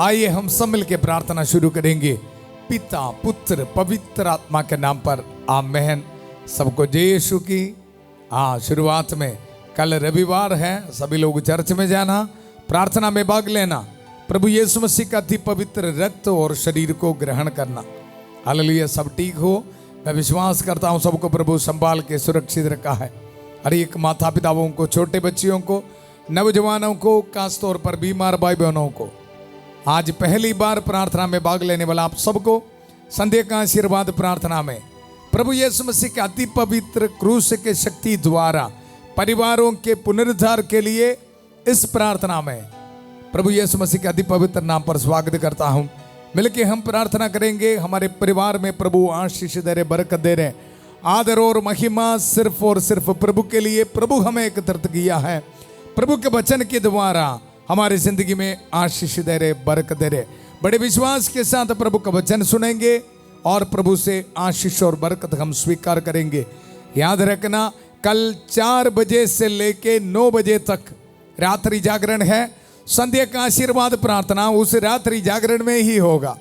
आइए हम सब मिलकर प्रार्थना शुरू करेंगे। पिता पुत्र पवित्र आत्मा के नाम पर आमेन। सबको जय यीशु की। शुरुआत में कल रविवार है, सभी लोग चर्च में जाना, प्रार्थना में भाग लेना, प्रभु यीशु मसीह का अति पवित्र रक्त और शरीर को ग्रहण करना। हालेलुया। सब ठीक हो, मैं विश्वास करता हूँ सबको प्रभु संभाल के सुरक्षित रखा है। हर एक माता पिताओं को, छोटे बच्चियों को, नौजवानों को, खास तौर पर बीमार भाई बहनों को, आज पहली बार प्रार्थना में भाग लेने वाला आप सबको संध्या का आशीर्वाद प्रार्थना में प्रभु यीशु मसीह के अति पवित्र क्रूस के शक्ति द्वारा परिवारों के पुनरुद्धार के लिए इस प्रार्थना में प्रभु यीशु मसीह के अति पवित्र नाम पर स्वागत करता हूं। मिलके हम प्रार्थना करेंगे। हमारे परिवार में प्रभु आशीष दे रहे, बरकत दे रहे। आदर और महिमा सिर्फ और सिर्फ प्रभु के लिए प्रभु हमें एकत्रित किया है। प्रभु के वचन के द्वारा हमारी जिंदगी में आशीष दे रहे, बरकत दे रहे। बड़े विश्वास के साथ प्रभु का वचन सुनेंगे और प्रभु से आशीष और बरकत हम स्वीकार करेंगे। याद रखना, कल 4 बजे से लेके 9 बजे तक रात्रि जागरण है। संध्या का आशीर्वाद प्रार्थना उस रात्रि जागरण में ही होगा।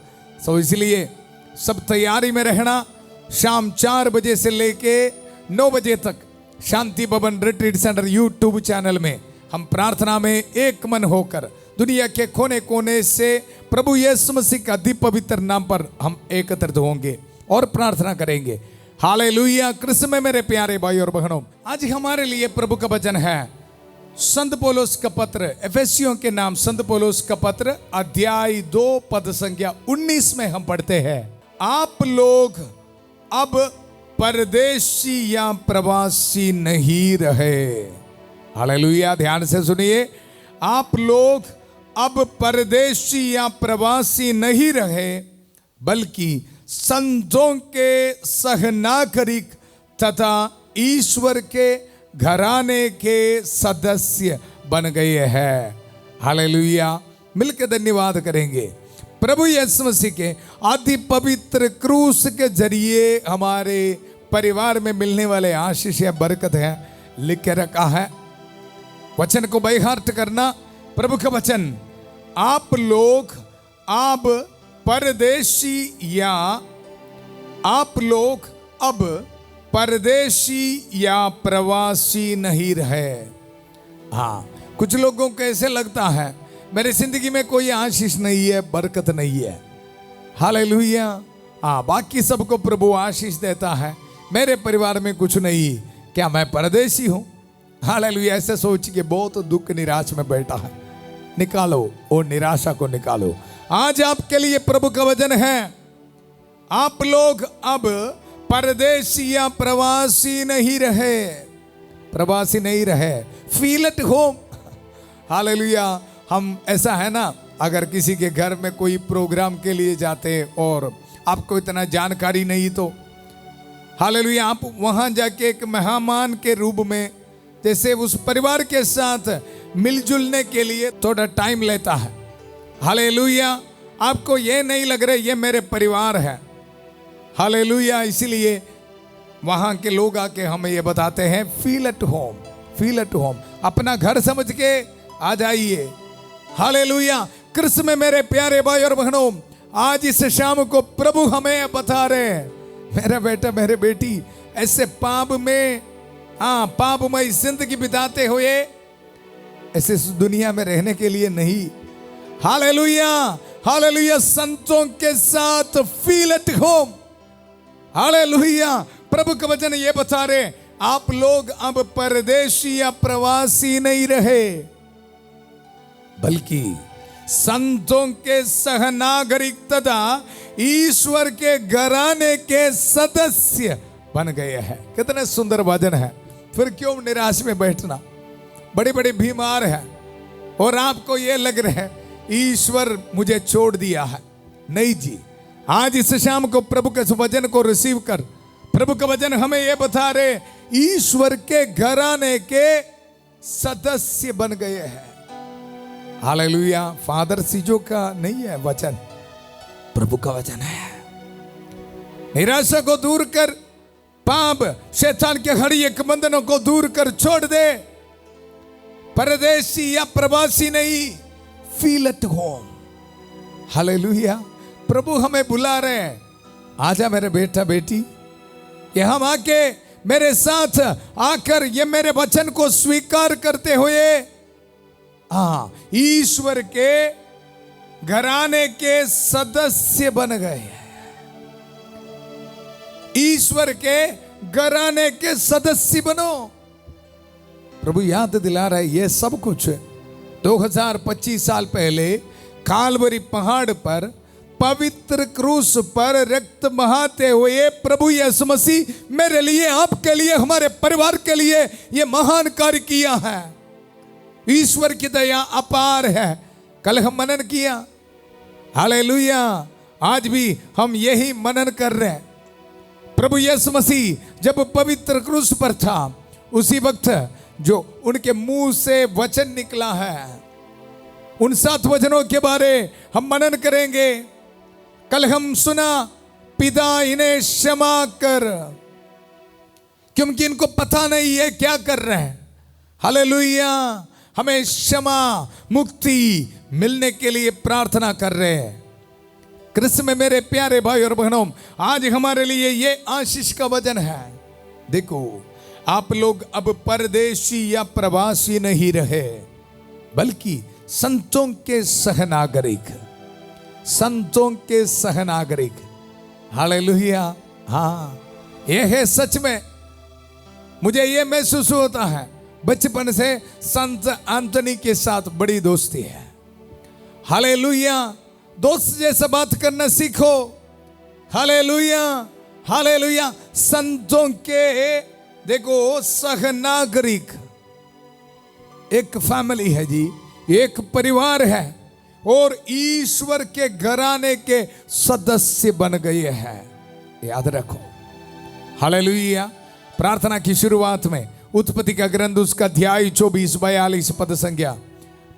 सो इसलिए सब तैयारी में रहना। शाम 4 बजे से लेके 9 बजे तक शांति भवन रिट्रीट सेंटर यूट्यूब चैनल में हम प्रार्थना में एक मन होकर दुनिया के कोने कोने से प्रभु यीशु मसीह का अति पवित्र नाम पर हम एकत्रित होंगे और प्रार्थना करेंगे। हालेलुया। कृष्ण में मेरे प्यारे भाई और बहनों, आज हमारे लिए प्रभु का वचन है संत पौलुस का पत्र, एफेसियों के नाम संत पौलुस का पत्र, अध्याय 2 पद संख्या 19 में हम पढ़ते हैं, आप लोग अब परदेशी या प्रवासी नहीं रहे। हालेलुया। ध्यान से सुनिए, आप लोग अब परदेशी या प्रवासी नहीं रहे, बल्कि संतों के सहनागरिक तथा ईश्वर के घराने के सदस्य बन गए हैं। हालेलुया। मिलकर धन्यवाद करेंगे। प्रभु यीशु मसीह के अति पवित्र क्रूस के जरिए हमारे परिवार में मिलने वाले आशीष या बरकत है, लिख के रखा है। वचन को बाय हार्ट करना। प्रभु का वचन, आप लोग अब परदेशी या आप लोग अब परदेशी या प्रवासी नहीं रहे। कुछ लोगों को ऐसे लगता है मेरी जिंदगी में कोई आशीष नहीं है, बरकत नहीं है। हालेलुया। बाकी सबको प्रभु आशीष देता है, मेरे परिवार में कुछ नहीं, क्या मैं परदेशी हूं? हालेलुया। ऐसे सोच के बहुत दुख निराश में बैठा है। निकालो वो निराशा को निकालो। आज आपके लिए प्रभु का वचन है, आप लोग अब परदेशी या प्रवासी नहीं रहे। प्रवासी नहीं रहे, फील एट होम। हालेलुया। हम ऐसा है ना, अगर किसी के घर में कोई प्रोग्राम के लिए जाते और आपको इतना जानकारी नहीं तो हालेलुया, आप वहां जाके एक मेहमान के रूप में जैसे उस परिवार के साथ मिलजुलने के लिए थोड़ा टाइम लेता है। हालेलुया। आपको ये नहीं लग रहा ये मेरे परिवार है। हालेलुया। इसीलिए वहाँ के लोग आके हमें ये बताते हैं, feel at home, feel at home. अपना घर समझ के आ जाइए। हालेलुया। कृष्ण में मेरे प्यारे भाई और बहनों, आज इस शाम को प्रभु हमें बता रहे हैं, मेरा बेटा मेरे बेटी ऐसे पाप में पापमय जिंदगी बिताते हुए ऐसे दुनिया में रहने के लिए नहीं। हालेलुया। हालेलुया। संतों के साथ फील एट होम। हालेलुया। प्रभु का वचन ये बता रहे, आप लोग अब परदेशी या प्रवासी नहीं रहे, बल्कि संतों के सहनागरिक तथा ईश्वर के घराने के सदस्य बन गए हैं। कितने सुंदर वचन है। फिर क्यों निराश में बैठना? बड़े बड़े बीमार हैं और आपको ये लग रहा है ईश्वर मुझे छोड़ दिया है। नहीं जी, आज इस शाम को प्रभु के वचन को रिसीव कर। प्रभु का वचन हमें ये बता रहे, ईश्वर के घराने के सदस्य बन गए हैं। हालेलुया। फादर सीजो का नहीं है वचन, प्रभु का वचन है। निराशा को दूर कर, पाप शैतान के हर एक बंधनों को दूर कर छोड़ दे। परदेशी या प्रवासी नहीं, फील एट होम। हालेलुया। प्रभु हमें बुला रहे हैं, आजा मेरे बेटा बेटी, कि हम आके मेरे साथ आकर ये मेरे वचन को स्वीकार करते हुए ईश्वर के घराने के सदस्य बन गए। ईश्वर के घराने के सदस्य बनो। प्रभु याद दिला रहा है ये सब कुछ 2025 साल पहले कालवरी पहाड़ पर पवित्र क्रूस पर रक्त बहाते हुए प्रभु यीशु मसीह मेरे लिए, आपके लिए, हमारे परिवार के लिए ये महान कार्य किया है। ईश्वर की दया अपार है। कल हम मनन किया, हालेलुया। आज भी हम यही मनन कर रहे हैं। प्रभु यीशु मसीह जब पवित्र क्रूस पर था, उसी वक्त जो उनके मुंह से वचन निकला है, उन 7 वचनों के बारे हम मनन करेंगे। कल हम सुना, पिता इन्हें क्षमा कर, क्योंकि इनको पता नहीं है क्या कर रहे हैं। हालेलुया। हमें क्षमा, मुक्ति मिलने के लिए प्रार्थना कर रहे हैं। कृष्ण में मेरे प्यारे भाई और बहनों, आज हमारे लिए ये आशीष का वचन है। देखो, आप लोग अब परदेशी या प्रवासी नहीं रहे, बल्कि संतों के सहनागरिक, संतों के सहनागरिक। हालेलुया। हाँ, यह है सच में। मुझे यह महसूस होता है, बचपन से संत एंथनी के साथ बड़ी दोस्ती है। हालेलुया। दोस्त जैसे बात करना सीखो। Hallelujah, hallelujah. संतों के देखो सहनागरिक, एक फैमिली है जी, एक परिवार है, और ईश्वर के घराने के सदस्य बन गए हैं। याद रखो। हालेलुया। प्रार्थना की शुरुआत में उत्पत्ति का ग्रंथ उसका अध्याय 24-42 पद संज्ञा।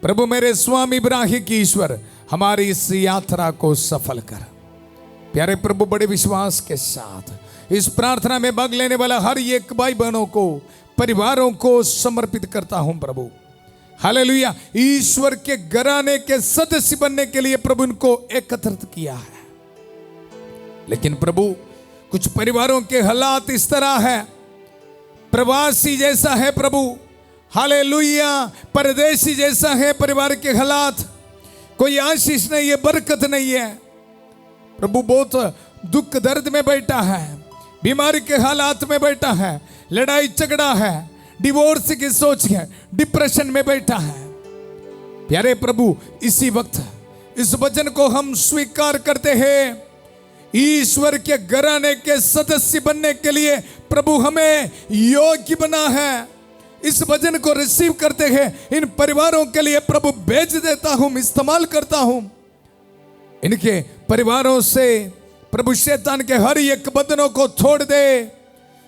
प्रभु मेरे स्वामी इब्राहिम की ईश्वर, हमारी इस यात्रा को सफल कर। प्यारे प्रभु, बड़े विश्वास के साथ इस प्रार्थना में भाग लेने वाला हर एक भाई बहनों को, परिवारों को समर्पित करता हूं प्रभु। हालेलुया। ईश्वर के घराने के सदस्य बनने के लिए प्रभु इनको एकत्रित किया है। लेकिन प्रभु, कुछ परिवारों के हालात इस तरह है, प्रवासी जैसा है प्रभु। हालेलुया। परदेशी जैसा है परिवार के हालात। कोई आशीष नहीं है, बरकत नहीं है। प्रभु बहुत दुख दर्द में बैठा है, बीमारी के हालात में बैठा है, लड़ाई झगड़ा है, डिवोर्स की सोच है, डिप्रेशन में बैठा है। प्यारे प्रभु, इसी वक्त इस वचन को हम स्वीकार करते हैं। ईश्वर के घराने के सदस्य बनने के लिए प्रभु हमें योग्य बना है। इस वचन को रिसीव करते हैं। इन परिवारों के लिए प्रभु भेज देता हूं, इस्तेमाल करता हूं। इनके परिवारों से प्रभु शैतान के हर एक बंधनों को तोड़ दे।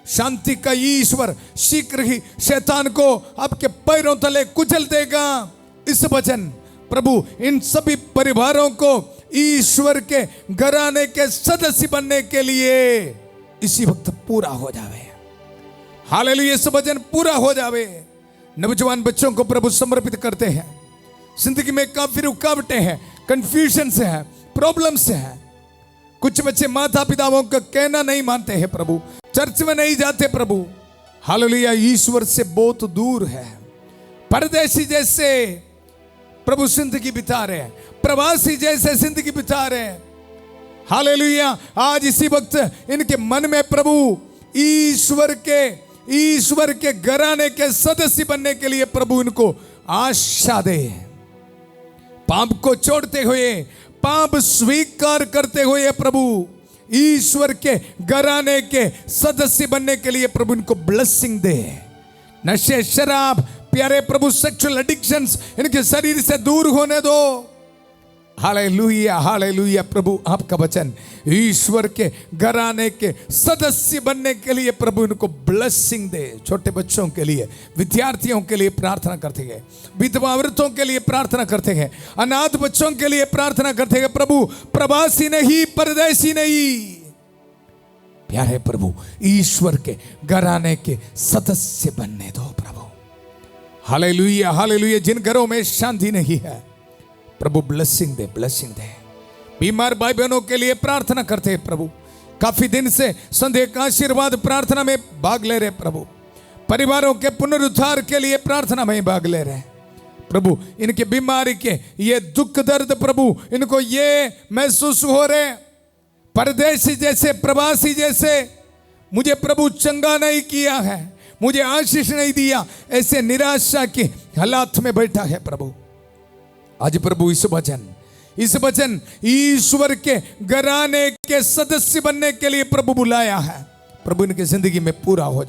शांति का ईश्वर शीघ्र ही शैतान को आपके पैरों तले कुचल देगा। इस वचन प्रभु इन सभी परिवारों को ईश्वर के घराने के सदस्य बनने के लिए इसी वक्त पूरा हो जावे। हालेलुया। इस वचन पूरा हो जावे। नौजवान बच्चों को प्रभु समर्पित करते हैं। जिंदगी में काफी रुकावटें हैं, कंफ्यूजन से है, प्रॉब्लम से है। कुछ बच्चे माता पिताओं का कहना नहीं मानते हैं प्रभु, चर्च में नहीं जाते प्रभु। हालेलुया। ईश्वर से बहुत दूर है, परदेशी जैसे प्रभु जिंदगी बिता रहे हैं, प्रवासी जैसे जिंदगी बिता रहे हैं। हालेलुया। आज इसी वक्त इनके मन में प्रभु ईश्वर के घराने के सदस्य बनने के लिए प्रभु इनको आशा दे। पाप को छोड़ते हुए, पाप स्वीकार करते हुए प्रभु ईश्वर के घराने के सदस्य बनने के लिए प्रभु इनको ब्लेसिंग दे। नशे, शराब, प्यारे प्रभु सेक्सुअल एडिक्शंस इनके शरीर से दूर होने दो। Hallelujah, hallelujah. प्रभु आपका वचन ईश्वर के घराने के सदस्य बनने के लिए प्रभु इनको ब्लेसिंग दे। छोटे बच्चों के लिए, विद्यार्थियों के लिए प्रार्थना करते हैं, विधवा औरतों के लिए प्रार्थना करते हैं, अनाथ बच्चों के लिए प्रार्थना करते हैं। प्रभु प्रवासी नहीं, परदेशी नहीं, प्यारे प्रभु ईश्वर के घराने के सदस्य बनने दो प्रभु। Hallelujah, hallelujah. जिन घरों में शांति नहीं है प्रभु ब्लेसिंग दे, ब्लेसिंग दे। बीमार भाई बहनों के लिए प्रार्थना करते हैं प्रभु। काफी दिन से संध्या का आशीर्वाद प्रार्थना में भाग ले रहे प्रभु। परिवारों के पुनरुद्धार के लिए प्रार्थना में भाग ले रहे प्रभु। इनके बीमारी के ये दुख दर्द प्रभु, इनको ये महसूस हो रहे परदेशी जैसे, प्रवासी जैसे, मुझे प्रभु चंगा नहीं किया है, मुझे आशीष नहीं दिया, ऐसे निराशा के हालात में बैठा है प्रभु। आज प्रभु इस वचन ईश्वर के घराने के सदस्य बनने के लिए प्रभु बुलाया है। प्रभु इनकी जिंदगी में पूरा हो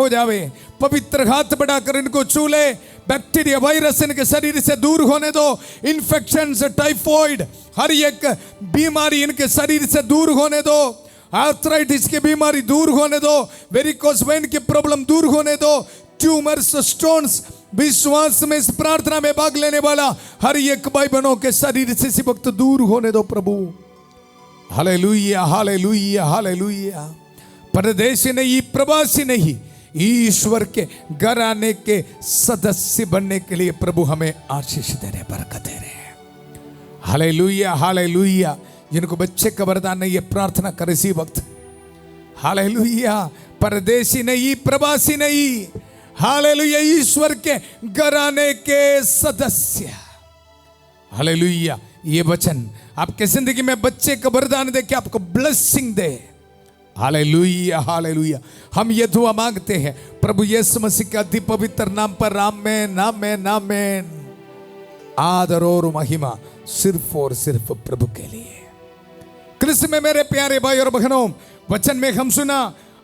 जावे। पवित्र हाथ बढ़ाकर इनको छू ले। बैक्टीरिया वायरस इनके शरीर से दूर होने दो। इन्फेक्शन, टाइफॉइड, हर एक बीमारी इनके शरीर से दूर होने दो। आर्थराइटिस की बीमारी दूर होने दो। वेरिकोस वेन की प्रॉब्लम दूर होने दो। ट्यूमर्स, स्टोन्स, विश्वास में इस प्रार्थना में भाग लेने वाला हर एक भाई बहनों के शरीर से इसी वक्त दूर होने दो प्रभु। Hallelujah, hallelujah, hallelujah. परदेशी नहीं, प्रवासी नहीं, ईश्वर के घराने के सदस्य बनने के लिए प्रभु हमें आशीष दे रहे, बरकत दे रहे। Hallelujah, hallelujah. जिनको बच्चे का वरदान नहीं है, प्रार्थना कर इसी वक्त। हालेलुया। परदेशी नहीं, प्रवासी नहीं, हालेलुया, ईश्वर के घराने के सदस्य। हालेलुया। ये वचन आपके जिंदगी में बच्चे का वरदान दे के आपको ब्लेसिंग दे। Hallelujah, hallelujah. हम ये दुआ मांगते हैं प्रभु यीशु मसीह के अति पवित्र नाम पर। आमेन, आमेन, आमेन। आदर और महिमा सिर्फ और सिर्फ प्रभु के लिए। कृष्ण में मेरे प्यारे भाई और बहनों, वचन में हम सुना,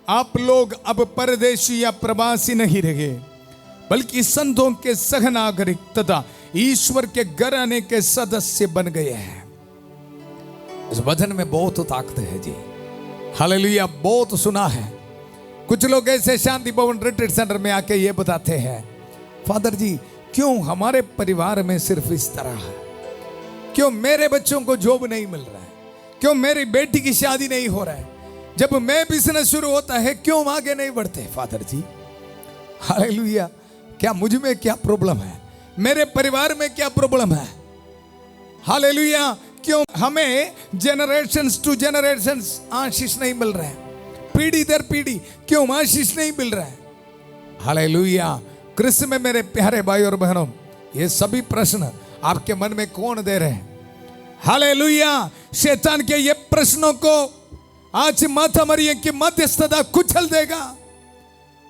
आप लोग अब परदेशी या प्रवासी नहीं रहे, बल्कि संतों के सहनागरिक तथा ईश्वर के घराने के सदस्य बन गए हैं। इस वचन में बहुत ताकत है जी। हालेलुया। बहुत सुना है। कुछ लोग ऐसे शांति भवन रिट्रीट सेंटर में आके ये बताते हैं, फादर जी क्यों हमारे परिवार में सिर्फ इस तरह है, क्यों मेरे बच्चों को जॉब नहीं मिल रहा है, क्यों मेरी बेटी की शादी नहीं हो रहा है, जब मैं बिजनेस शुरू होता है क्यों आगे नहीं बढ़ते फादर जी। हालेलुया। क्या मुझ में क्या प्रॉब्लम है, मेरे परिवार में क्या प्रॉब्लम है। हालेलुया। क्यों हमें जनरेशंस टू जनरेशंस आशीष नहीं मिल रहा है, पीढ़ी दर पीढ़ी क्यों आशीष नहीं मिल रहा है। हालेलुया। कृष्ण में मेरे प्यारे भाई और बहनों, ये सभी प्रश्न आपके मन में कौन दे रहे हैं। हालेलुया। शैतान के ये प्रश्नों को आज माता मरियम की मध्यस्थता कुचल देगा।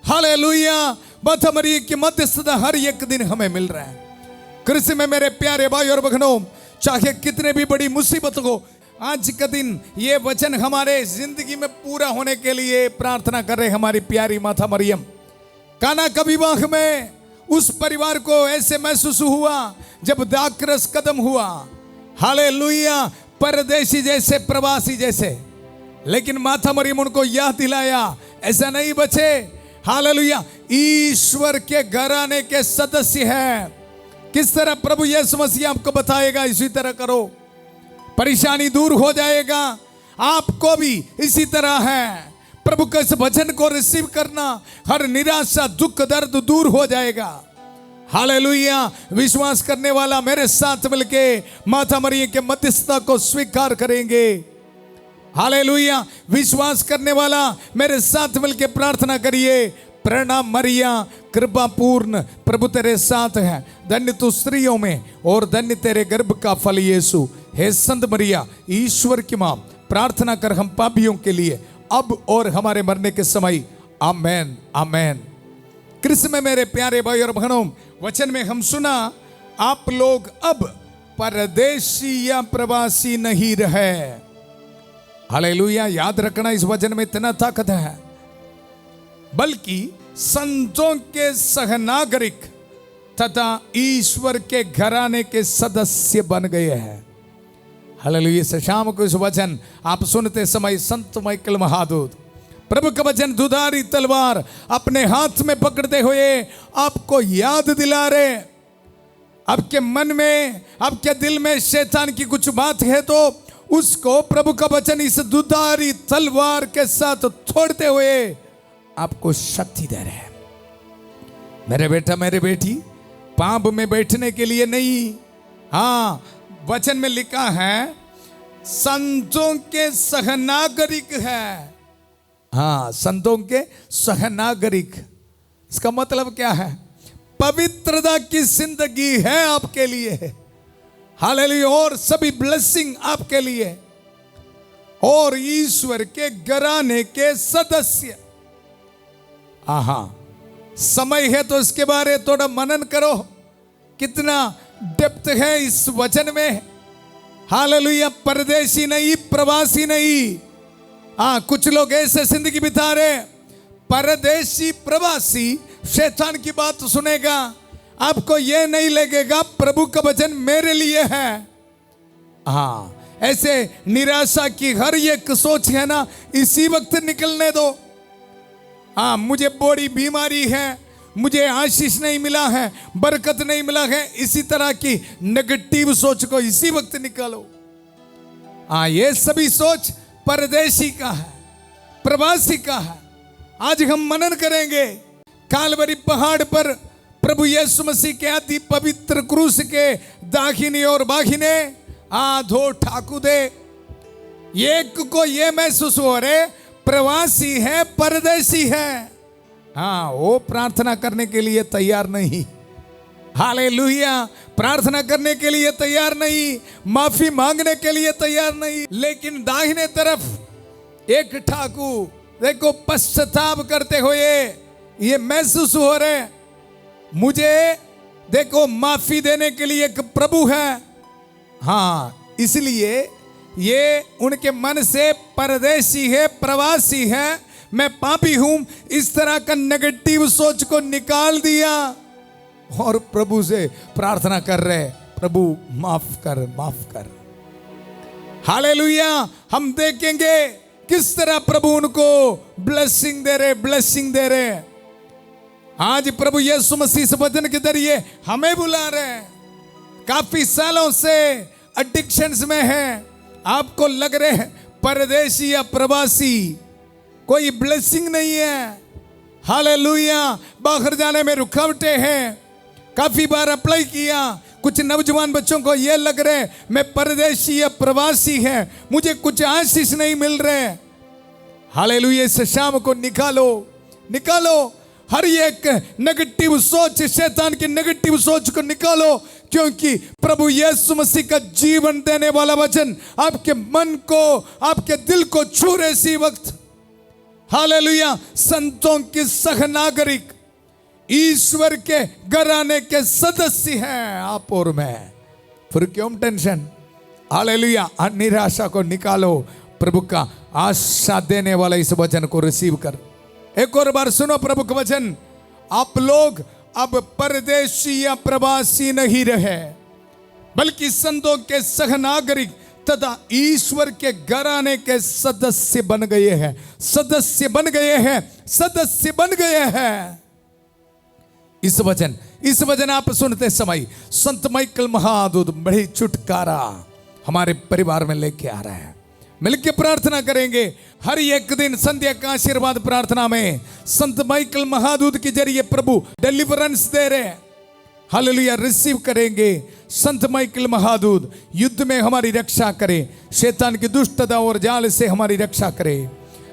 हालेलुया। माता मरियम की मध्यस्थता हर एक दिन हमें मिल रहा है। कृष्ण में मेरे प्यारे भाई और बहनों, चाहे कितने भी बड़ी मुसीबत हो, आज का दिन ये वचन हमारे जिंदगी में पूरा होने के लिए प्रार्थना कर रहे हमारी प्यारी माता मरियम। काना का विवाह में उस परिवार को ऐसे महसूस हुआ जब दाखरस कदम हुआ। हालेलुया। परदेशी जैसे, प्रवासी जैसे, लेकिन माता मरियम उनको याद दिलाया, ऐसा नहीं बचे। हालेलुया। ईश्वर के घराने के सदस्य हैं। किस तरह प्रभु यीशु मसीह आपको बताएगा, इसी तरह करो, परेशानी दूर हो जाएगा। आपको भी इसी तरह है, प्रभु के इस वचन को रिसीव करना, हर निराशा, दुख, दर्द दूर हो जाएगा। हालेलुया। विश्वास करने वाला मेरे साथ मिलके माता मरियम के मध्यस्थता को स्वीकार करेंगे। हालेलुया। विश्वास करने वाला मेरे साथ मिलके प्रार्थना करिए, प्रणाम मरिया, कृपा पूर्ण, प्रभु तेरे साथ है, धन्य तू स्त्रियों में और धन्य तेरे गर्भ का फल यीशु। हे संत मरिया, ईश्वर की मां, प्रार्थना कर हम पापियों के लिए अब और हमारे मरने के समय। आमेन, आमेन। कृष्ण में मेरे प्यारे भाई और बहनों, वचन में हम सुना, आप लोग अब परदेशी या प्रवासी नहीं रहे। हालेलुया। याद रखना, इस वचन में इतना ताकत है, बल्कि संतों के सहनागरिक तथा ईश्वर के घराने के सदस्य बन गए हैं। हालेलुया। शाम को इस वचन आप सुनते समय संत माइकल महादूत प्रभु का वचन दुधारी तलवार अपने हाथ में पकड़ते हुए आपको याद दिला रहे। आपके मन में, आपके दिल में शैतान की कुछ बात है तो उसको प्रभु का वचन इस दुधारी तलवार के साथ तोड़ते हुए आपको शक्ति दे रहे हैं। मेरे बेटा, मेरे बेटी, पाप में बैठने के लिए नहीं, हाँ, वचन में लिखा है संतों के सहनागरिक है। हाँ, संतों के सहनागरिक, इसका मतलब क्या है? पवित्रता की जिंदगी है आपके लिए। हालेलुया। और सभी ब्लेसिंग आपके लिए, और ईश्वर के घराने के सदस्य। आहा, समय है तो इसके बारे थोड़ा मनन करो, कितना डेप्थ है इस वचन में। हालेलुया। परदेशी नहीं, प्रवासी नहीं। कुछ लोग ऐसे जिंदगी बिता रहे, परदेशी प्रवासी। शैतान की बात सुनेगा, आपको यह नहीं लगेगा प्रभु का वचन मेरे लिए है। ऐसे निराशा की हर एक सोच है ना, इसी वक्त निकलने दो। मुझे बड़ी बीमारी है, मुझे आशीष नहीं मिला है, बरकत नहीं मिला है, इसी तरह की नेगेटिव सोच को इसी वक्त निकालो। ये सभी सोच परदेशी का है, प्रवासी का है। आज हम मनन करेंगे कालवरी पहाड़ पर प्रभु यीशु मसीह के अति पवित्र क्रूस के दाहिनी और बाहिने दो ठाकुर दे। एक को ये महसूस हो रहे प्रवासी है, परदेशी है। वो प्रार्थना करने के लिए तैयार नहीं। हालेलुया। प्रार्थना करने के लिए तैयार नहीं, माफी मांगने के लिए तैयार नहीं। लेकिन दाहिने तरफ एक ठाकुर देखो, पश्चाताप करते हुए ये महसूस हो रहे, मुझे देखो माफी देने के लिए एक प्रभु है। इसलिए ये उनके मन से परदेशी है, प्रवासी है, मैं पापी हूं, इस तरह का नेगेटिव सोच को निकाल दिया और प्रभु से प्रार्थना कर रहे, प्रभु माफ कर, माफ कर। हालेलुया। हम देखेंगे किस तरह प्रभु उनको ब्लेसिंग दे रहे, ब्लेसिंग दे रहे। आज प्रभु यीशु मसीह इस वचन के जरिए हमें बुला रहे हैं। काफी सालों से एडिक्शंस में हैं, आपको लग रहे हैं परदेशी या प्रवासी, कोई ब्लेसिंग नहीं है। हालेलुया। बाहर जाने में रुकावटें हैं, काफी बार अप्लाई किया। कुछ नौजवान बच्चों को यह लग रहे मैं परदेशी या प्रवासी है, मुझे कुछ आशीष नहीं मिल रहे। हालेलुया। इस शाम को निकालो, निकालो हर एक नेगेटिव सोच, शैतान की नेगेटिव सोच को निकालो, क्योंकि प्रभु यीशु मसीह का जीवन देने वाला वचन आपके मन को, आपके दिल को छू रहे इसी वक्त। हालेलुया। संतों की सहनागरिक, ईश्वर के घराने के सदस्य हैं आप और मैं, फिर क्यों टेंशन। हालेलुया। निराशा को निकालो, प्रभु का आशा देने वाला इस वचन को रिसीव कर। एक और बार सुनो प्रभु का वचन, आप लोग अब परदेशी या प्रवासी नहीं रहे, बल्कि संतों के सहनागरिक तथा ईश्वर के घराने के सदस्य बन गए हैं, सदस्य बन गए हैं, सदस्य बन गए हैं। इस वचन आप सुनते समय संत माइकल महादूत बड़ी छुटकारा हमारे परिवार में लेके आ रहे हैं। मिलके प्रार्थना करेंगे। हर एक दिन संध्या का आशीर्वाद प्रार्थना में संत माइकल महादूत के जरिए प्रभु डिलीवरेंस दे रहे हैं। हालेलुया। रिसीव करेंगे। संत माइकल महादूत युद्ध में हमारी रक्षा करे, शैतान की दुष्टता और जाल से हमारी रक्षा करे।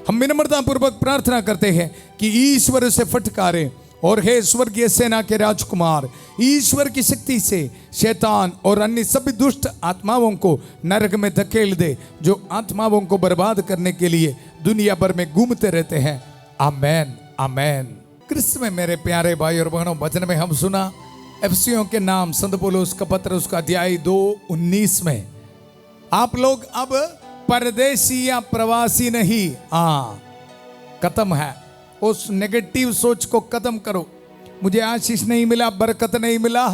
हम विनम्रता पूर्वक प्रार्थना करते हैं कि ईश्वर से फटकारे और हे स्वर्गीय सेना के राजकुमार, ईश्वर की शक्ति से शैतान और अन्य सभी दुष्ट आत्माओं को नरक में धकेल दे, जो आत्माओं को बर्बाद करने के लिए दुनिया भर में घूमते रहते हैं। आमेन, आमेन। क्रिस्त में मेरे प्यारे भाई और बहनों, वचन में हम सुना एफिसियों के नाम संत पौलुस का पत्र, उसका अध्याय 2:19 में आप लोग अब परदेशी या प्रवासी नहीं, खत्म है। उस नेगेटिव सोच को खत्म करो। मुझे आशीष नहीं मिला, बरकत नहीं मिला,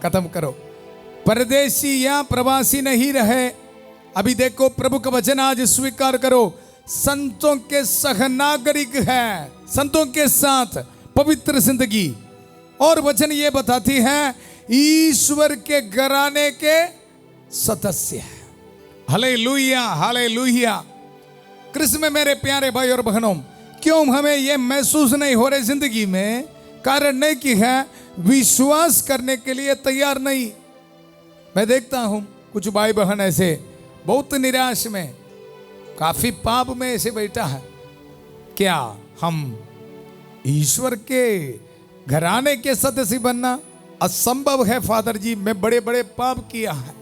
खत्म करो। परदेशी या प्रवासी नहीं रहे। अभी देखो प्रभु का वचन आज स्वीकार करो, संतों के सहनागरिक है, संतों के साथ पवित्र जिंदगी। और वचन ये बताती है ईश्वर के घराने के सदस्य है। Hallelujah, hallelujah. कृष्ण में मेरे प्यारे भाई और बहनों, क्यों हमें यह महसूस नहीं हो रहे जिंदगी में? कारण नहीं कि है विश्वास करने के लिए तैयार नहीं। मैं देखता हूं कुछ भाई बहन ऐसे बहुत निराश में, काफी पाप में ऐसे बैठा है। क्या हम ईश्वर के घराने के सदस्य बनना असंभव है फादर जी, मैं बड़े बड़े पाप किया है।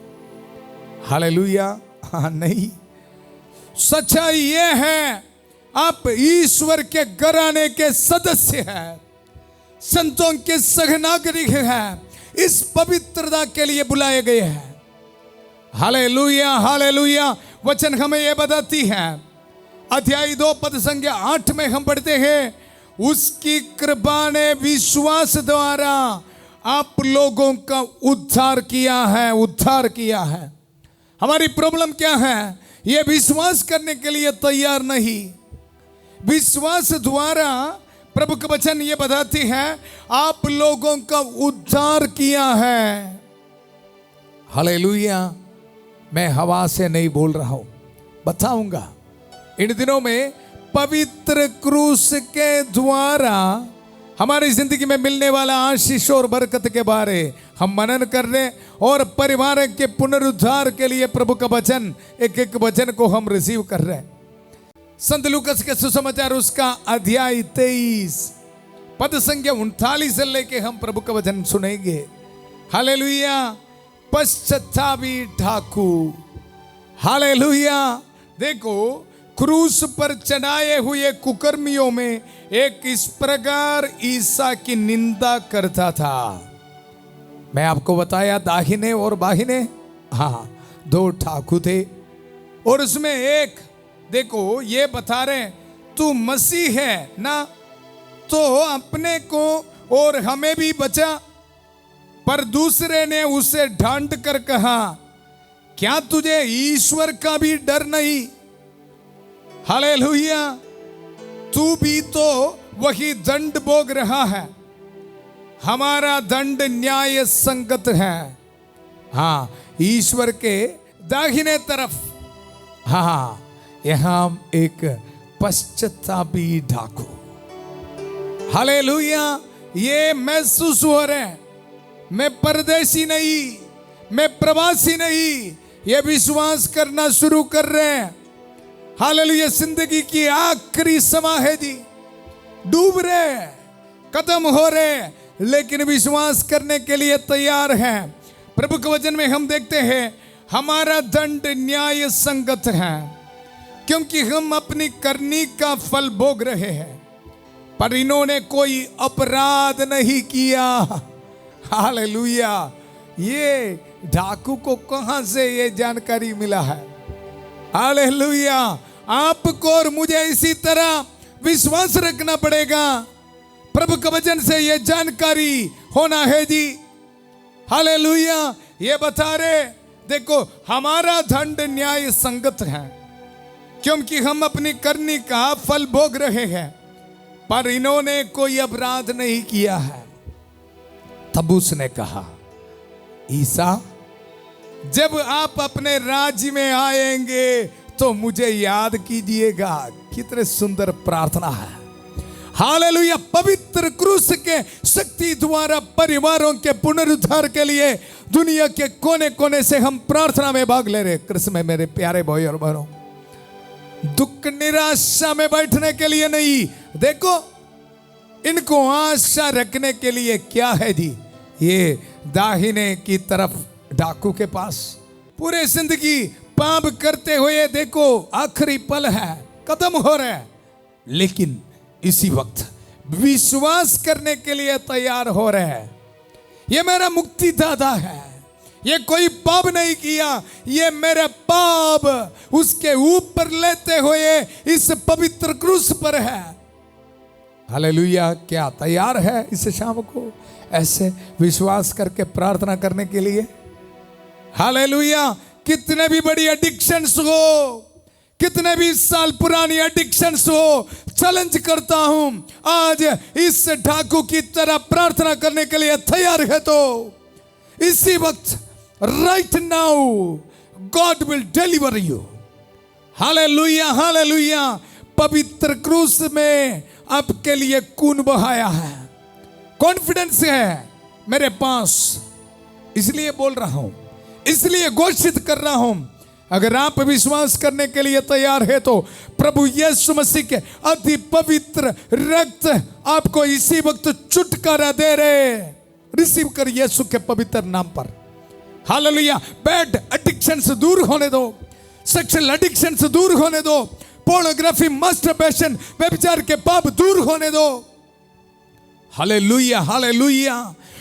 हालेलुया। हाँ, नहीं, सच्चाई ये है आप ईश्वर के घराने के सदस्य हैं, संतों के सहनागरिक हैं, इस पवित्रता के लिए बुलाए गए हैं। Hallelujah, hallelujah. वचन हमें यह बताती है, अध्याय 2 पद संख्या 8 में हम पढ़ते हैं, उसकी कृपा ने विश्वास द्वारा आप लोगों का उद्धार किया है, उद्धार किया है। हमारी प्रॉब्लम क्या है? ये विश्वास करने के लिए तैयार नहीं। विश्वास द्वारा प्रभु का वचन ये बताती है आप लोगों का उद्धार किया है। हालेलुया। मैं हवा से नहीं बोल रहा हूं, बताऊंगा। इन दिनों में पवित्र क्रूस के द्वारा हमारी जिंदगी में मिलने वाला आशीष और बरकत के बारे हम मनन कर रहे और परिवार के पुनरुद्धार के लिए प्रभु का वचन, एक एक वचन को हम रिसीव कर रहे हैं। संत लूकस के सुसमाचार उसका अध्याय 23 पद संख्या 39 से लेके हम प्रभु का वचन सुनेंगे। हालेलुया। पश्चातापी ढाकू। हालेलुया। देखो, क्रूस पर चढ़ाए हुए कुकर्मियों में एक इस प्रकार ईसा की निंदा करता था। मैं आपको बताया दाहिने और बाहिने, हाँ, 2 ठाकुर थे और उसमें एक, देखो ये बता रहे तू मसीह है ना, तो अपने को और हमें भी बचा। पर दूसरे ने उसे डांट कर कहा, क्या तुझे ईश्वर का भी डर नहीं? हालेलुया। तू भी तो वही दंड भोग रहा है, हमारा दंड न्याय संगत है। हाँ, ईश्वर के दाहिने तरफ, हाँ, यहां एक पश्चातापी ढाकू। हालेलुया। ये महसूस हो रहे हैं मैं परदेशी नहीं, मैं प्रवासी नहीं, ये विश्वास करना शुरू कर रहे हैं। हालेलुया। जिंदगी की आखिरी समय है जी, डूब रहे, खत्म हो रहे, लेकिन विश्वास करने के लिए तैयार हैं। प्रभु के वचन में हम देखते हैं हमारा दंड न्याय संगत है, क्योंकि हम अपनी करनी का फल भोग रहे हैं, पर इन्होंने कोई अपराध नहीं किया। हालेलुया। ये डाकू को कहां से ये जानकारी मिला है? हालेलुया। आपको और मुझे इसी तरह विश्वास रखना पड़ेगा। प्रभु के वचन से ये जानकारी होना है जी। हालेलुया। ये बता रहे, देखो हमारा दंड न्याय संगत है, क्योंकि हम अपनी करनी का फल भोग रहे हैं, पर इन्होंने कोई अपराध नहीं किया है। तब उसने कहा, ईसा, जब आप अपने राज्य में आएंगे तो मुझे याद कीजिएगा। कितने सुंदर प्रार्थना है। हालेलुया। पवित्र क्रूस के शक्ति द्वारा परिवारों के पुनरुद्धार के लिए दुनिया के कोने कोने से हम प्रार्थना में भाग ले रहे। कृष्ण में मेरे प्यारे भाई और बहनों, दुख निराशा में बैठने के लिए नहीं, देखो इनको आशा रखने के लिए क्या है जी? ये दाहिने की तरफ डाकू के पास पूरे जिंदगी पाप करते हुए, देखो आखिरी पल है, खत्म हो रहा है, लेकिन इसी वक्त विश्वास करने के लिए तैयार हो रहे हैं। ये मेरा मुक्तिदाता है, ये कोई पाप नहीं किया, ये मेरा पाप उसके ऊपर लेते हुए इस पवित्र क्रूस पर है। हालेलुया। क्या तैयार है इस शाम को ऐसे विश्वास करके प्रार्थना करने के लिए? हालेलुया। कितने भी बड़ी एडिक्शंस हो, कितने भी साल पुरानी एडिक्शंस हो, चैलेंज करता हूं, आज इस डाकू की तरह प्रार्थना करने के लिए तैयार है तो इसी वक्त right now God will deliver you. Hallelujah. Hallelujah. पवित्र क्रूस में आपके लिए खून बहाया है, कॉन्फिडेंस है मेरे पास, इसलिए बोल रहा हूं। इसलिए घोषित कर रहा हूं, अगर आप विश्वास करने के लिए तैयार है तो प्रभु यीशु मसीह के अति पवित्र रक्त आपको इसी वक्त छुटकारा दे रहे। रिसीव कर यीशु के पवित्र नाम पर। हालेलुया। बैड एडिक्शन से दूर होने दो, सेक्सुअल एडिक्शन से दूर होने दो, पोर्नोग्राफी, मास्टरबेशन, व्यभिचार के पाप दूर होने दो। Hallelujah, hallelujah.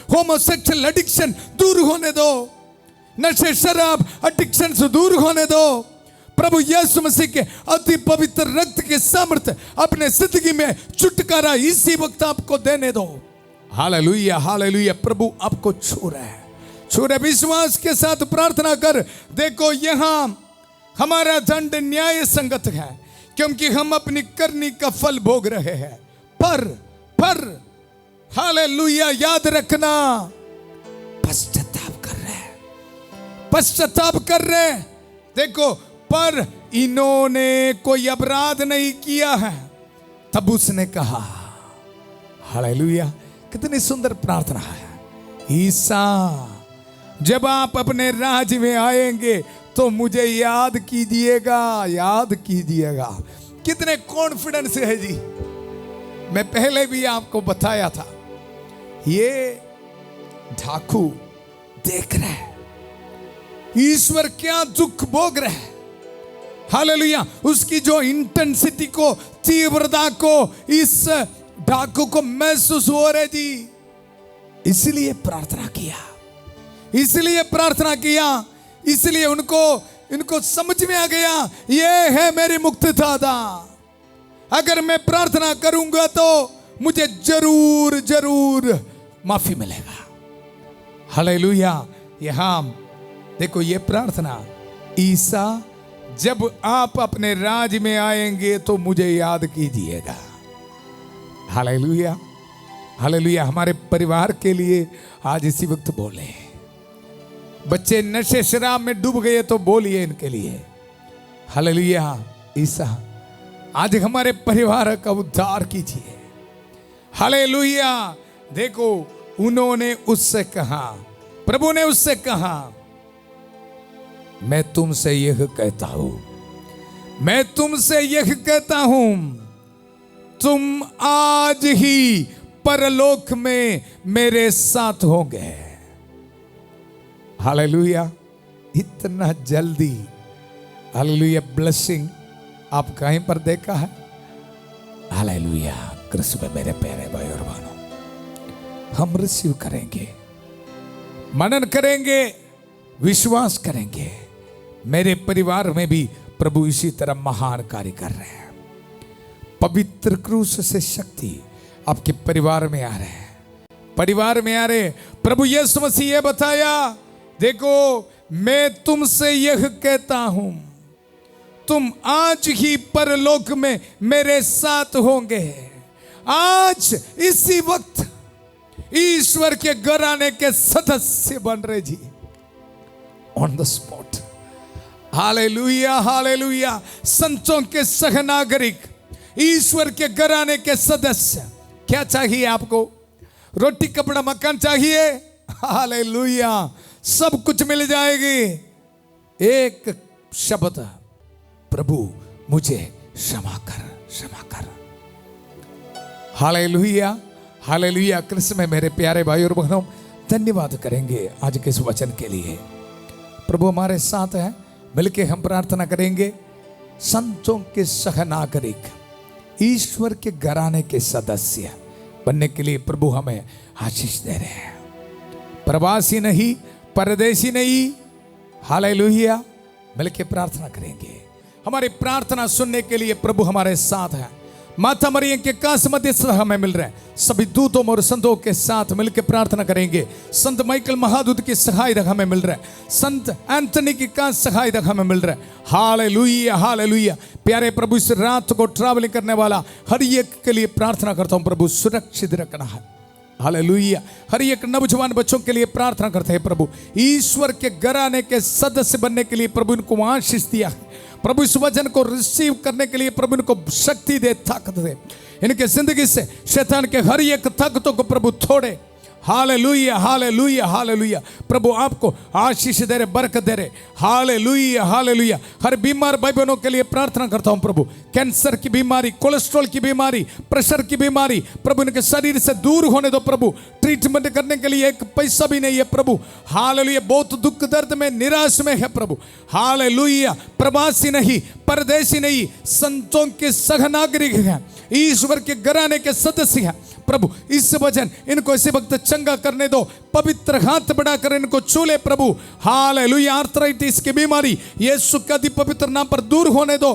होमोसेक्सुअल एडिक्शन दूर होने दो, नशे शराब एडिक्शन से दूर होने दो। प्रभु यीशु मसीह के अति पवित्र रक्त के सामर्थ्य अपने जिंदगी में छुटकारा इसी वक्त आपको देने दो। Hallelujah, hallelujah. प्रभु आपको छू रहा है, छू रहे। विश्वास के साथ प्रार्थना कर। देखो यहां हमारा दंड न्याय संगत है, क्योंकि हम अपनी करनी का फल भोग रहे हैं। पर हालेलुया, याद रखना, पश्चाताप कर रहे। देखो, पर इन्होंने कोई अपराध नहीं किया है। तब उसने कहा, हालेलुया, कितनी सुंदर प्रार्थना है। ईसा, जब आप अपने राज्य में आएंगे तो मुझे याद कीजिएगा, याद कीजिएगा। कितने कॉन्फिडेंस है जी। मैं पहले भी आपको बताया था, ये डाकू देख रहे हैं ईश्वर क्या दुख भोग रहे हैं। हालेलुया। उसकी जो इंटेंसिटी को, तीव्रता को इस डाकू को महसूस हो रहे जी। इसलिए प्रार्थना किया, इसलिए उनको समझ में आ गया, ये है मेरी मुक्तिदाता। अगर मैं प्रार्थना करूंगा तो मुझे जरूर माफी मिलेगा। हालेलुया। यहां देखो ये प्रार्थना, ईसा, जब आप अपने राज में आएंगे तो मुझे याद कीजिएगा। Hallelujah, hallelujah. हमारे परिवार के लिए आज इसी वक्त बोले। बच्चे नशे शराब में डूब गए तो बोलिए इनके लिए। हालेलुया। ईसा, आज हमारे परिवार का उद्धार कीजिए। हालेलुया। देखो, उन्होंने उससे कहा, प्रभु ने उससे कहा, मैं तुमसे यह कहता हूं, तुम आज ही परलोक में मेरे साथ होंगे। हालेलुया। इतना जल्दी, हालेलुया, ब्लेसिंग आप कहीं पर देखा है? हालेलुया। कृष्ण में मेरे प्यारे भाई और बहनों, हम रिसीव करेंगे, मनन करेंगे, विश्वास करेंगे। मेरे परिवार में भी प्रभु इसी तरह महान कार्य कर रहे हैं। पवित्र क्रूस से शक्ति आपके परिवार में आ रहे। प्रभु यीशु मसीह ये बताया, देखो, मैं तुमसे यह कहता हूं, तुम आज ही परलोक में मेरे साथ होंगे। आज इसी वक्त ईश्वर के घराने के सदस्य बन रहे जी, on the spot. Hallelujah, hallelujah. संतों के सहनागरिक, ईश्वर के घराने के सदस्य। क्या चाहिए आपको? रोटी, कपड़ा, मकान चाहिए? हालेलुया, सब कुछ मिल जाएगी। एक शब्द, प्रभु मुझे क्षमा कर। Hallelujah, hallelujah. कृष्ण में मेरे प्यारे भाई और बहनों, धन्यवाद करेंगे आज के इस वचन के लिए। प्रभु हमारे साथ है, मिलके हम प्रार्थना करेंगे। संतों के सहनागरिक, ईश्वर के घराने के सदस्य बनने के लिए प्रभु हमें आशीष दे रहे हैं। प्रवासी नहीं, परदेशी नहीं। हालेलुया। मिलके प्रार्थना करेंगे। हमारी प्रार्थना सुनने के लिए प्रभु हमारे साथ है। माता मरियम के कांस मध्यस्थ हमें मिल रहे हैं। सभी दूतों और संतों के साथ मिलकर प्रार्थना करेंगे। संत माइकल महादूत की सहायता हमें मिल रहा है। संत एंथनी की कांस सहायता हमें मिल रहा है। Hallelujah, hallelujah. प्यारे प्रभु, इस रात को ट्रैवलिंग करने वाला हर एक के लिए प्रार्थना करता हूं, प्रभु सुरक्षित रखना है। हालेलुया। हर एक नौजवान बच्चों के लिए प्रार्थना करते हैं प्रभु, ईश्वर के घराने के सदस्य बनने के लिए प्रभु इनको आशीष दिया है। प्रभु इस वचन को रिसीव करने के लिए प्रभु इनको शक्ति दे, ताकत दे। इनके जिंदगी से शैतान के हर एक ताकतों को प्रभु तोड़े। Hallelujah hallelujah hallelujah. प्रभु आपको आशीष दे रहे, बरकत दे रहे। Hallelujah hallelujah. हर बीमार भाई बहनों के लिए प्रार्थना करता हूं प्रभु, कैंसर की बीमारी, कोलेस्ट्रॉल की बीमारी, प्रेशर की बीमारी प्रभु इनके शरीर से दूर होने दो प्रभु। ट्रीटमेंट करने के लिए एक पैसा भी नहीं है प्रभु। हालेलुया। बहुत दुख दर्द में, निराश में है प्रभु। हालेलुया। प्रवासी नहीं, परदेशी नहीं, संतों के सह नागरिक हैं, ईश्वर के घराने के सदस्य हैं प्रभु। इस वचन इनको इसी वक्त चंगा करने दो, पवित्र हाथ बढ़ाकर इनको छूले प्रभु। हालेलुया। आर्थराइटिस की बीमारी यीशु के अति पवित्र नाम पर दूर होने दो।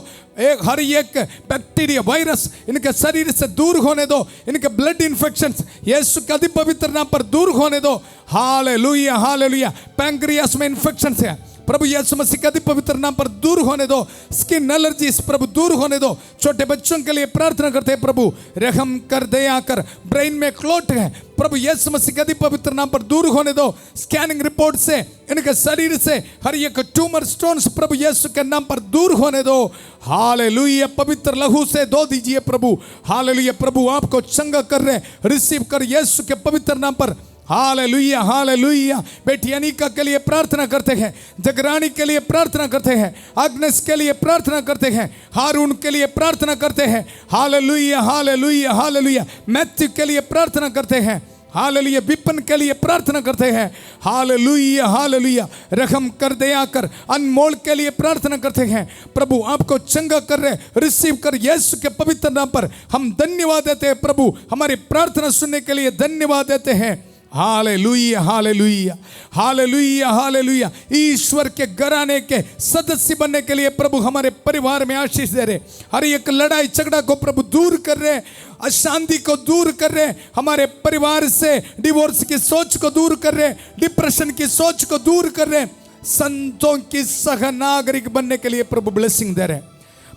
हर एक बैक्टीरिया, वायरस इनके शरीर से दूर होने दो। इनके ब्लड इन्फेक्शंस यीशु के अति पवित्र नाम पर दूर होने दो। Hallelujah hallelujah. पैंक्रियास में इन्फेक्शंस है प्रभु यीशु मसीह के अति पवित्र नाम पर दूर होने दो। स्किन एलर्जीज प्रभु दूर होने दो। छोटे बच्चों के लिए प्रार्थना करते हैं प्रभु, रहम कर, दया कर। ब्रेन में क्लॉट है प्रभु यीशु मसीह के अति पवित्र नाम पर दूर होने दो। स्कैनिंग रिपोर्ट से इनके शरीर से हर एक ट्यूमर स्टोन्स प्रभु यीशु के नाम पर दूर होने दो। हालेलुया। पवित्र लहू से धो दीजिए प्रभु। हालेलुया। प्रभु आपको चंगा कर रहे, रिसीव कर यीशु के पवित्र नाम पर। Hallelujah hallelujah. बेटी अनिका के लिए प्रार्थना करते हैं, जगरानी के लिए प्रार्थना करते हैं, अग्नेस के लिए प्रार्थना करते हैं, हारून के लिए प्रार्थना करते हैं। Hallelujah hallelujah hallelujah. मैथ्यू के लिए प्रार्थना करते हैं। हालेलुया। विपिन के लिए प्रार्थना करते हैं। Hallelujah hallelujah. रहम कर, दया कर। अनमोल के लिए प्रार्थना करते हैं प्रभु आपको चंगा कर रहे, रिसीव कर यीशु के पवित्र नाम पर। हम धन्यवाद देते हैं प्रभु, हमारी प्रार्थना सुनने के लिए धन्यवाद देते हैं। Hallelujah hallelujah hallelujah hallelujah. ईश्वर के घराने के सदस्य बनने के लिए प्रभु हमारे परिवार में आशीष दे रहे। हर एक लड़ाई झगड़ा को प्रभु दूर कर रहे, अशांति को दूर कर रहे, हमारे परिवार से डिवोर्स की सोच को दूर कर रहे, डिप्रेशन की सोच को दूर कर रहे, संतों की सह नागरिक बनने के लिए प्रभु ब्लेसिंग दे रहे,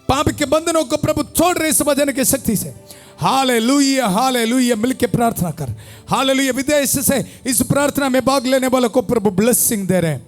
पाप के बंधनों को प्रभु छोड़ रहे इस वचन की शक्ति से। Hallelujah hallelujah. मिलके प्रार्थना कर। हालेलुया। विदेश से इस प्रार्थना में भाग लेने वालों को प्रभु ब्लेसिंग दे रहे हैं।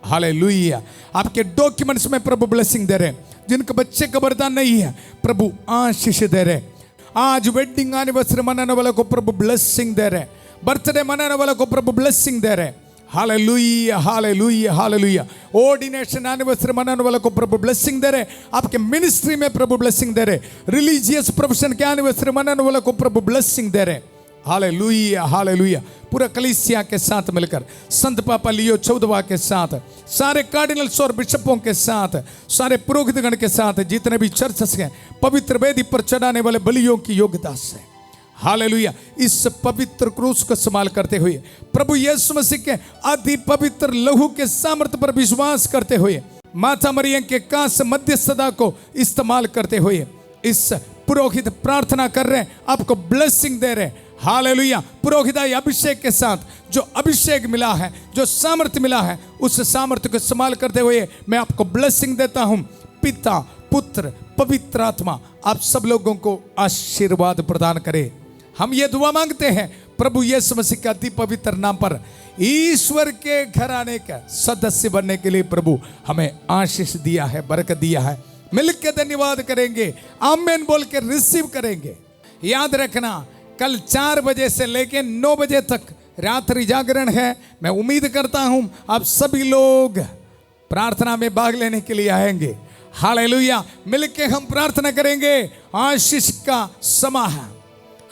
हालेलुया। आपके डॉक्यूमेंट्स में प्रभु ब्लेसिंग दे रहे हैं। जिनके बच्चे का वरदान नहीं है प्रभु आशीष दे रहे हैं। आज वेडिंग एनिवर्सरी मनाने वालों को प्रभु ब्लेसिंग दे रहे हैं। बर्थडे मनाने वालों को प्रभु ब्लेसिंग दे रहे हैं। Hallelujah hallelujah hallelujah. Ordination anniversary मनाने वालों को प्रभु ब्लेसिंग दे रहे। आपके मिनिस्ट्री में प्रभु ब्लेसिंग दे रहे। रिलीजियस प्रोफेशन के एनिवर्सरी मनाने वालों को प्रभु ब्लेसिंग दे रहे। Hallelujah hallelujah. पूरा कलीसिया के साथ मिलकर, संत पापा लियो 14वां के साथ, सारे कार्डिनल्स और बिशपों के साथ, सारे पुरोहितगण के साथ, जितने भी चर्चेस हैं, पवित्र वेदी पर चढ़ाने वाले बलियों की योग्यता से हालेलुया इस पवित्र क्रूस को संभाल करते हुए, प्रभु यीशु मसीह के अति पवित्र लहू के सामर्थ्य पर विश्वास करते हुए, माता मरियम के कांस मध्यस्थता को इस्तेमाल करते हुए, इस पुरोहित प्रार्थना कर रहे हैं, आपको ब्लेसिंग दे रहे हैं। हालेलुया। पुरोहिताई अभिषेक के साथ जो अभिषेक मिला है, जो सामर्थ्य मिला है, उस सामर्थ्य को इस्तेमाल करते हुए मैं आपको ब्लेसिंग देता हूं। पिता, पुत्र, पवित्र आत्मा आप सब लोगों को आशीर्वाद प्रदान करे। हम ये दुआ मांगते हैं प्रभु यीशु मसीह के अति पवित्र नाम पर। ईश्वर के घराने का सदस्य बनने के लिए प्रभु हमें आशीष दिया है, बरकत दिया है। मिलकर धन्यवाद करेंगे, आमीन बोल के रिसीव करेंगे। याद रखना, कल 4 बजे से लेकर 9 बजे तक रात्रि जागरण है। मैं उम्मीद करता हूं आप सभी लोग प्रार्थना में भाग लेने के लिए आएंगे। हालेलुया। मिलके हम प्रार्थना करेंगे। आशीष का समा है।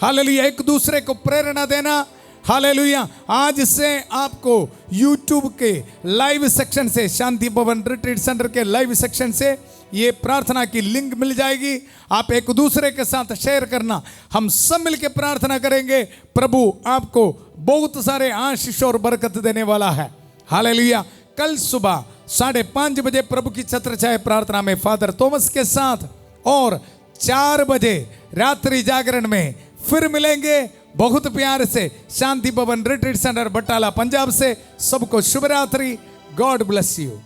हालेलुया। एक दूसरे को प्रेरणा देना। हालेलुया। आज से आपको YouTube के लाइव सेक्शन से, शांति भवन रिट्रीट सेंटर के लाइव सेक्शन से ये प्रार्थना की लिंक मिल जाएगी। आप एक दूसरे के साथ शेयर करना। हम सब मिलकर प्रार्थना करेंगे। प्रभु आपको बहुत सारे आशीष और बरकत देने वाला है। हालेलुया। कल सुबह 5:30 बजे प्रभु की छत्र छाया प्रार्थना में फादर थॉमस के साथ, और 4 बजे रात्रि जागरण में फिर मिलेंगे बहुत प्यार से। शांति भवन रिट्रीट सेंटर बटाला पंजाब से सबको शुभ रात्रि। God bless you.